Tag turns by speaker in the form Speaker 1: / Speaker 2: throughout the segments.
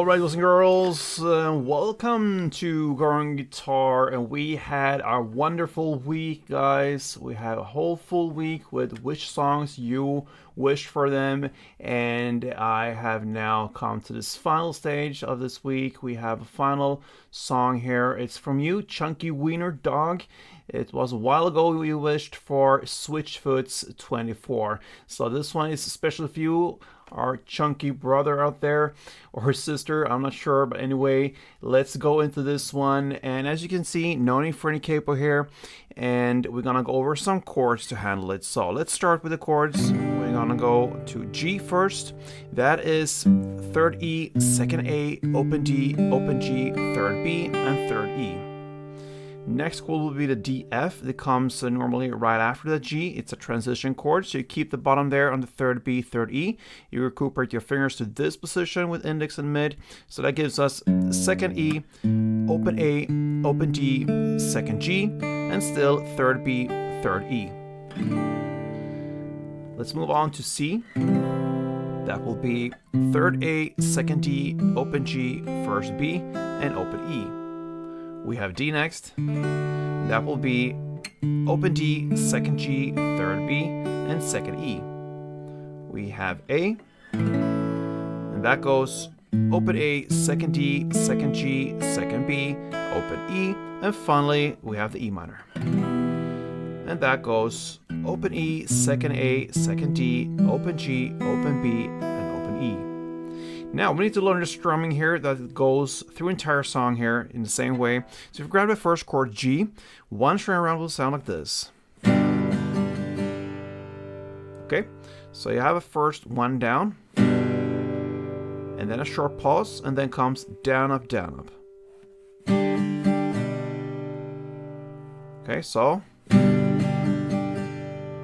Speaker 1: Alright, boys and girls, welcome to Growing Guitar, and we had our wonderful week, guys. We had a whole full week with which songs you wished for them, and I have now come to this final stage of this week. We have a final song here. It's from you, Chunky Wiener Dog. It was a while ago you wished for Switchfoot's 24. So this one is especially for you, our chunky brother out there, or sister, I'm not sure, but anyway, let's go into this one. And as you can see, no need for any capo here, and we're gonna go over some chords to handle it. So let's start with the chords. We're gonna go to G first. That is 3rd E, 2nd A, open D, open G, 3rd B, and 3rd E. Next chord will be the D, F. That comes normally right after the G. It's a transition chord, so you keep the bottom there on the 3rd B, 3rd E. You recuperate your fingers to this position with index and mid. So that gives us 2nd E, open A, open D, 2nd G, and still 3rd B, 3rd E. Let's move on to C. That will be 3rd A, 2nd D, open G, 1st B, and open E. We have D next. That will be open D, 2nd G, 3rd B, and 2nd E. We have A, and that goes open A, 2nd D, 2nd G, 2nd B, open E, and finally we have the E minor. And that goes open E, 2nd A, 2nd D, open G, open B, and open E. Now, we need to learn the strumming here that goes through entire song here in the same way. So if you grab the first chord, G, one string around will sound like this. Okay, so you have a first one down, and then a short pause, and then comes down, up, down, up. Okay, so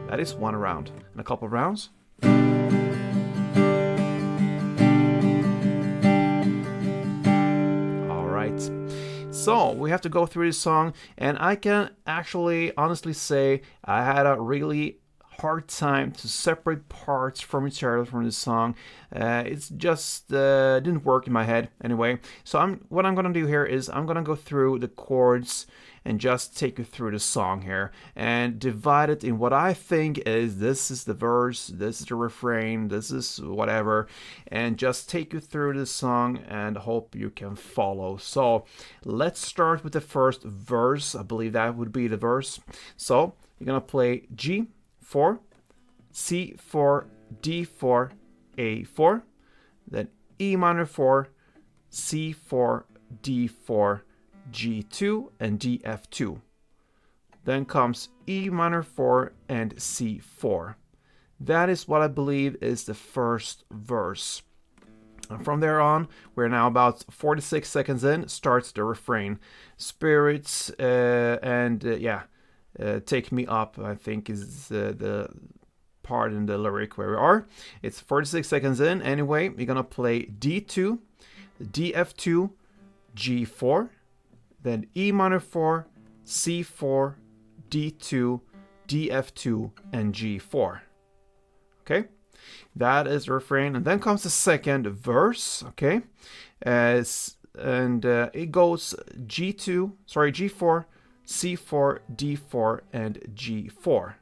Speaker 1: that is one round. And a couple of rounds. So we have to go through this song, and I can actually honestly say I had a really hard time to separate parts from each other from this song. It's just didn't work in my head anyway. So what I'm gonna do here is I'm gonna go through the chords and just take you through the song here and divide it in what I think is this is the verse, this is the refrain, this is whatever, and just take you through the song and hope you can follow. So let's start with the first verse. I believe that would be the verse. So you're gonna play G4, C4, D4, A4, then E minor 4, C4, D4, G2, and DF2. Then comes E minor 4 and C4. That is what I believe is the first verse. And from there on, we're now about 46 seconds in, starts the refrain. Spirits Take Me Up, I think is the part in the lyric where we are. It's 46 seconds in. Anyway, we're gonna play D2, DF2, G4, then E minor 4, C4, D2, DF2, and G4. Okay, that is the refrain, and then comes the second verse. Okay, it goes G4, C4, D4, and G4.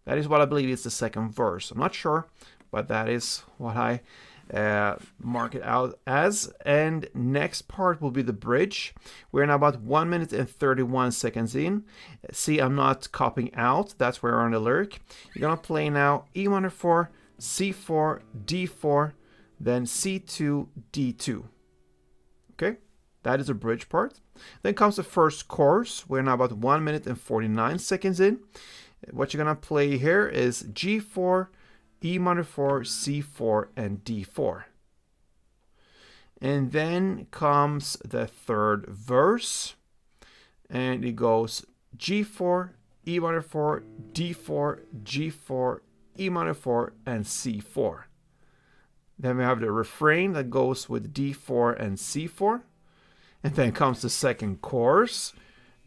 Speaker 1: That is what I believe is the second verse. I'm not sure, but that is what I mark it out as. And next part will be the bridge. We're now about 1 minute and 31 seconds in. See, I'm not copying out. That's where we're on the lyric. You're gonna play now E minor 4, C4, D4, then C2, D2. Okay, that is the bridge part. Then comes the first chorus. We're now about 1 minute and 49 seconds in. What you're gonna play here is G4, E minor 4, C4, and D4. And then comes the third verse, and it goes G4, E minor 4, D4, G4, E minor 4, and C4. Then we have the refrain that goes with D4 and C4. And then comes the second chorus,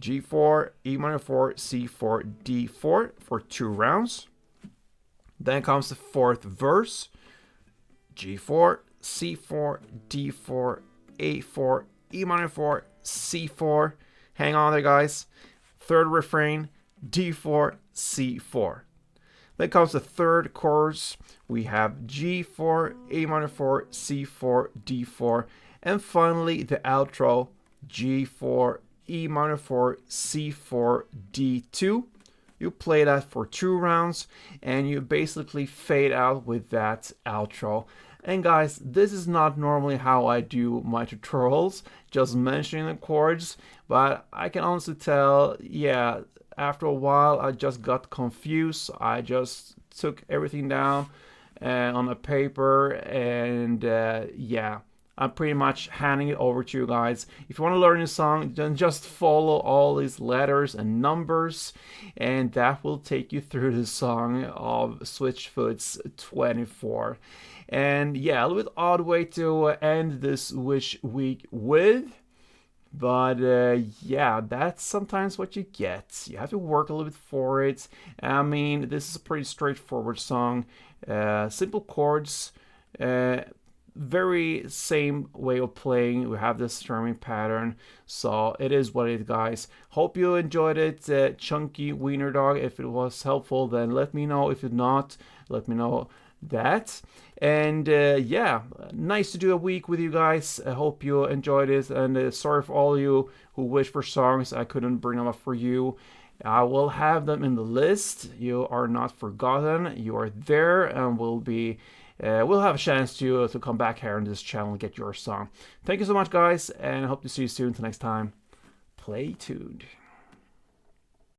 Speaker 1: G4, E minor 4, C4, D4 for 2 rounds. Then comes the fourth verse, G4, C4, D4, A4, E minor 4, C4. Hang on there, guys. Third refrain, D4, C4. Then comes the third chorus. We have G4, A minor 4, C4, D4. And finally, the outro, G4, E minor 4, C4, D2. You play that for 2 rounds, and you basically fade out with that outro. And guys, this is not normally how I do my tutorials, just mentioning the chords, but I can honestly tell, yeah, after a while I just got confused. I just took everything down on a paper, and yeah, I'm pretty much handing it over to you guys. If you want to learn a song, then just follow all these letters and numbers, and that will take you through the song of Switchfoot's 24. And yeah, a little bit odd way to end this Wish Week with. But yeah, that's sometimes what you get. You have to work a little bit for it. I mean, this is a pretty straightforward song. Simple chords. Very same way of playing. We have this strumming pattern, so it is what it is, guys. Hope you enjoyed it. Chunky wiener dog. If it was helpful, then let me know. If it's not, let me know that. And yeah, nice to do a week with you guys. I hope you enjoyed it, and sorry for all you who wish for songs I couldn't bring them up for you. I will have them in the list. You are not forgotten. You are there, and we'll have a chance to come back here on this channel and get your song. Thank you so much, guys, and I hope to see you soon. Till next time, play tuned.